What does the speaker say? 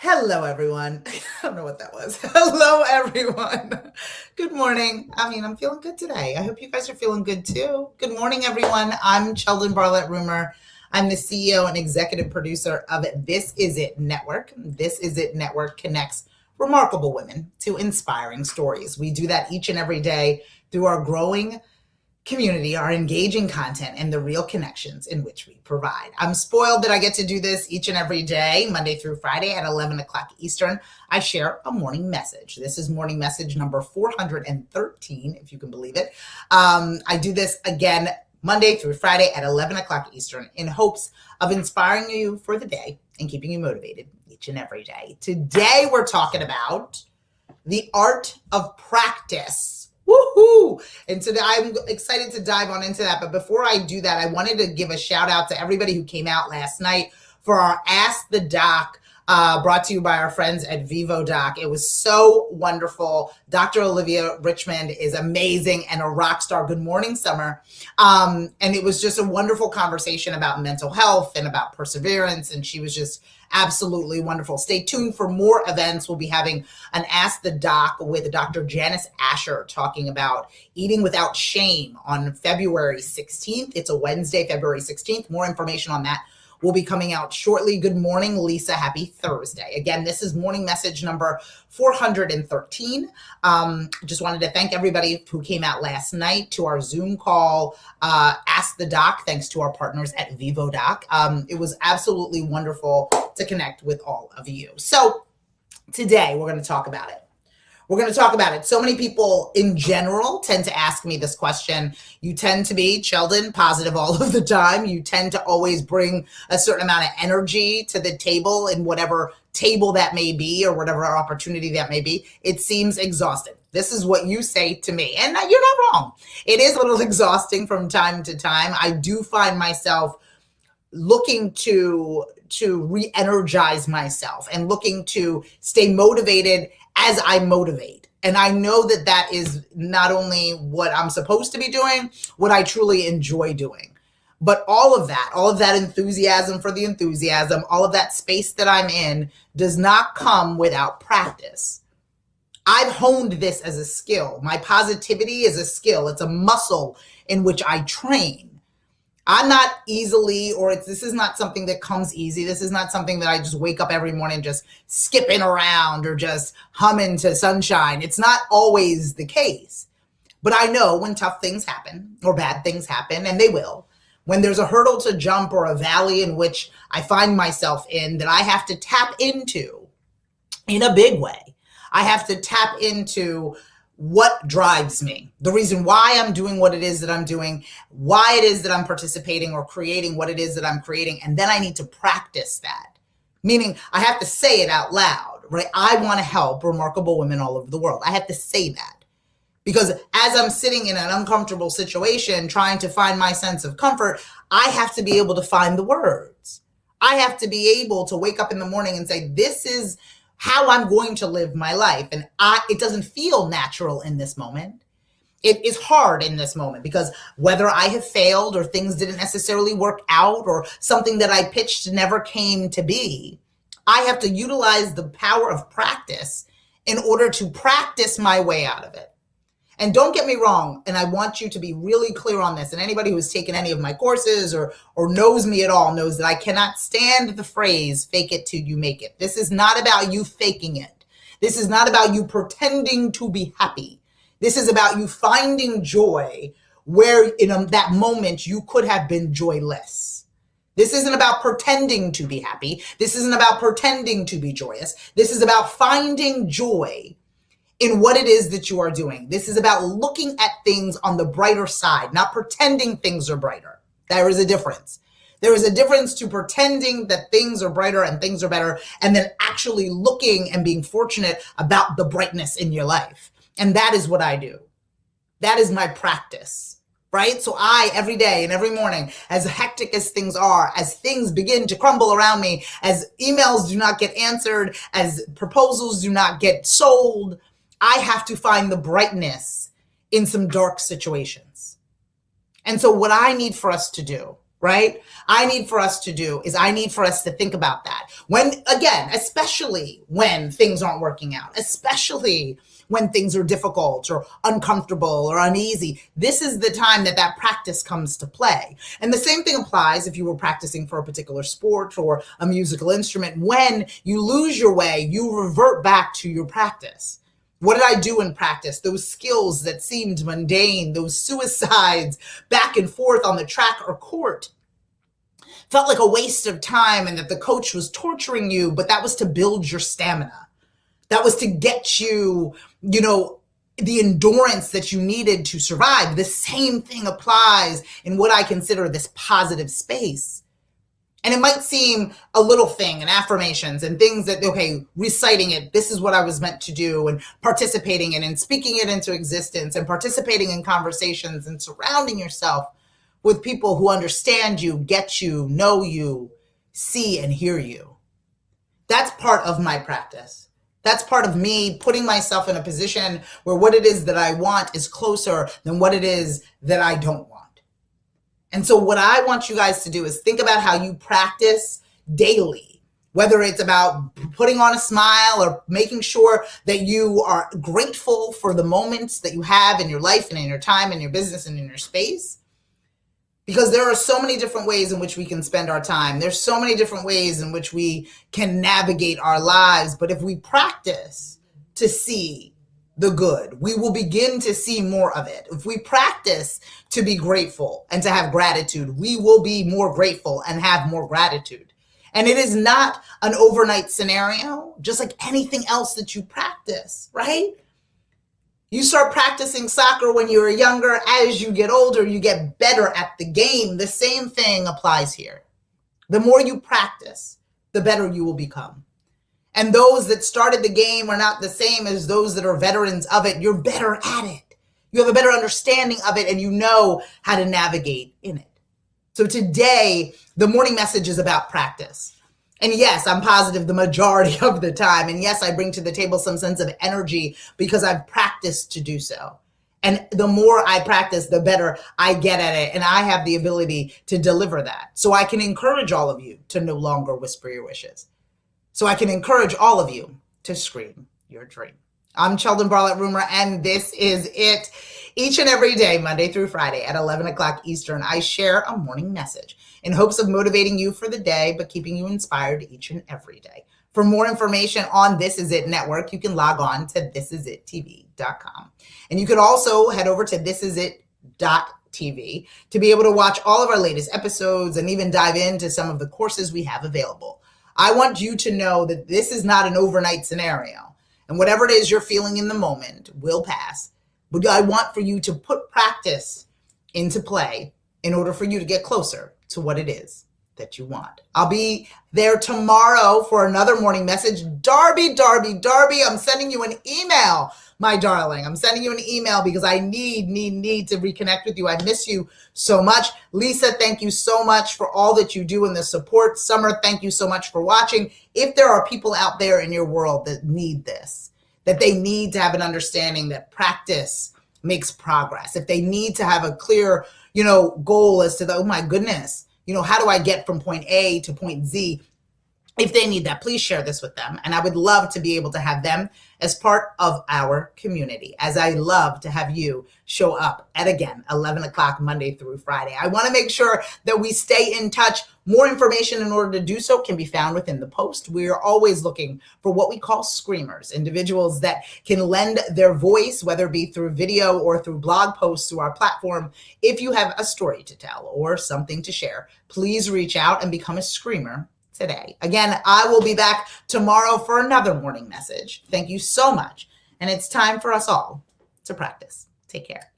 Hello, everyone. I don't know what that was. Hello, everyone. Good morning. I'm feeling good today. I hope you guys are feeling good too. Good morning, everyone. I'm Sheldon Barlett Rumer. I'm the CEO and executive producer of This Is It Network. This Is It Network connects remarkable women to inspiring stories. We do that each and every day through our growing community, our engaging content, and the real connections in which we provide. I'm spoiled that I get to do this each and every day, Monday through Friday at 11 o'clock Eastern. I share a morning message. This is morning message number 413, if you can believe it. I do this again Monday through Friday at 11 o'clock Eastern in hopes of inspiring you for the day and keeping you motivated each and every day. Today, we're talking about the art of practice. Woohoo! And today I'm excited to dive on into that. But before I do that, I wanted to give a shout out to everybody who came out last night for our Ask the Doc, brought to you by our friends at VivoDoc. It was so wonderful. Dr. Olivia Richmond is amazing and a rock star. Good morning, Summer. And it was just a wonderful conversation about mental health and about perseverance. And she was just absolutely wonderful. Stay tuned for more events. We'll be having an Ask the Doc with Dr. Janice Asher talking about eating without shame on February 16th. It's a Wednesday, February 16th. More information on that will be coming out shortly. Good morning, Lisa. Happy Thursday. Again, this is morning message number 413. Just wanted to thank everybody who came out last night to our Zoom call, Ask the Doc, thanks to our partners at VivoDoc. It was absolutely wonderful to connect with all of you. So today we're going to talk about it. We're going to talk about it. So many people in general tend to ask me this question. You tend to be, Sheldon, positive all of the time. You tend to always bring a certain amount of energy to the table in whatever table that may be or whatever opportunity that may be. It seems exhausting. This is what you say to me. And you're not wrong. It is a little exhausting from time to time. I do find myself looking to re-energize myself and looking to stay motivated as I motivate. And I know that that is not only what I'm supposed to be doing, what I truly enjoy doing. But all of that enthusiasm for the enthusiasm, all of that space that I'm in does not come without practice. I've honed this as a skill. My positivity is a skill. It's a muscle in which I train. I'm not easily, this is not something that comes easy. This is not something that I just wake up every morning just skipping around or just humming to sunshine. It's not always the case. But I know when tough things happen or bad things happen, and they will, when there's a hurdle to jump or a valley in which I find myself in that I have to tap into in a big way. I have to tap into what drives me, the reason why I'm doing what it is that I'm doing, why it is that I'm participating or creating what it is that I'm creating. And then I need to practice that, meaning I have to say it out loud, right? I want to help remarkable women all over the world. I have to say that because as I'm sitting in an uncomfortable situation, trying to find my sense of comfort, I have to be able to find the words. I have to be able to wake up in the morning and say, this is how I'm going to live my life. And it doesn't feel natural in this moment. It is hard in this moment because whether I have failed or things didn't necessarily work out or something that I pitched never came to be, I have to utilize the power of practice in order to practice my way out of it. And don't get me wrong, and I want you to be really clear on this, and anybody who's taken any of my courses or knows me at all knows that I cannot stand the phrase, fake it till you make it. This is not about you faking it. This is not about you pretending to be happy. This is about you finding joy where in that moment you could have been joyless. This isn't about pretending to be happy. This isn't about pretending to be joyous. This is about finding joy in what it is that you are doing. This is about looking at things on the brighter side, not pretending things are brighter. There is a difference. There is a difference to pretending that things are brighter and things are better, and then actually looking and being fortunate about the brightness in your life. And that is what I do. That is my practice, right? So I, every day and every morning, as hectic as things are, as things begin to crumble around me, as emails do not get answered, as proposals do not get sold, I have to find the brightness in some dark situations. And so what I need for us to do right? I need for us to think about that. When, again, especially when things aren't working out, especially when things are difficult or uncomfortable or uneasy, this is the time that practice comes to play. And the same thing applies if you were practicing for a particular sport or a musical instrument. When you lose your way, you revert back to your practice. What did I do in practice? Those skills that seemed mundane, those suicides back and forth on the track or court, felt like a waste of time and that the coach was torturing you, but that was to build your stamina. That was to get you, the endurance that you needed to survive. The same thing applies in what I consider this positive space. And it might seem a little thing, and affirmations and things that, okay, reciting it, this is what I was meant to do, and participating in and speaking it into existence and participating in conversations and surrounding yourself with people who understand you, get you, know you, see and hear you. That's part of my practice. That's part of me putting myself in a position where what it is that I want is closer than what it is that I don't want. And so what I want you guys to do is think about how you practice daily, whether it's about putting on a smile or making sure that you are grateful for the moments that you have in your life and in your time and your business and in your space. Because there are so many different ways in which we can spend our time. There's so many different ways in which we can navigate our lives. But if we practice to see the good, we will begin to see more of it. If we practice to be grateful and to have gratitude, we will be more grateful and have more gratitude. And it is not an overnight scenario, just like anything else that you practice, right? You start practicing soccer when you're younger. As you get older, you get better at the game. The same thing applies here. The more you practice, the better you will become. And those that started the game are not the same as those that are veterans of it. You're better at it. You have a better understanding of it, and you know how to navigate in it. So today, the morning message is about practice. And yes, I'm positive the majority of the time. And yes, I bring to the table some sense of energy because I've practiced to do so. And the more I practice, the better I get at it. And I have the ability to deliver that. So I can encourage all of you to no longer whisper your wishes. So I can encourage all of you to scream your dream. I'm Sheldon Barlett Rumor, and this is it. Each and every day, Monday through Friday at 11 o'clock Eastern, I share a morning message in hopes of motivating you for the day, but keeping you inspired each and every day. For more information on This Is It Network, you can log on to thisisittv.com. And you could also head over to thisisit.tv to be able to watch all of our latest episodes and even dive into some of the courses we have available. I want you to know that this is not an overnight scenario. And whatever it is you're feeling in the moment will pass. But I want for you to put practice into play in order for you to get closer to what it is that you want. I'll be there tomorrow for another morning message. Darby, I'm sending you an email, my darling. I'm sending you an email because I need to reconnect with you. I miss you so much. Lisa, thank you so much for all that you do and the support. Summer, thank you so much for watching. If there are people out there in your world that need this, that they need to have an understanding that practice makes progress, if they need to have a clear, goal as to oh my goodness, how do I get from point A to point Z? If they need that, please share this with them. And I would love to be able to have them as part of our community, as I love to have you show up at, again, 11 o'clock Monday through Friday. I want to make sure that we stay in touch. More information in order to do so can be found within the post. We are always looking for what we call screamers, individuals that can lend their voice, whether it be through video or through blog posts through our platform. If you have a story to tell or something to share, please reach out and become a screamer today. Again, I will be back tomorrow for another morning message. Thank you so much. And it's time for us all to practice. Take care.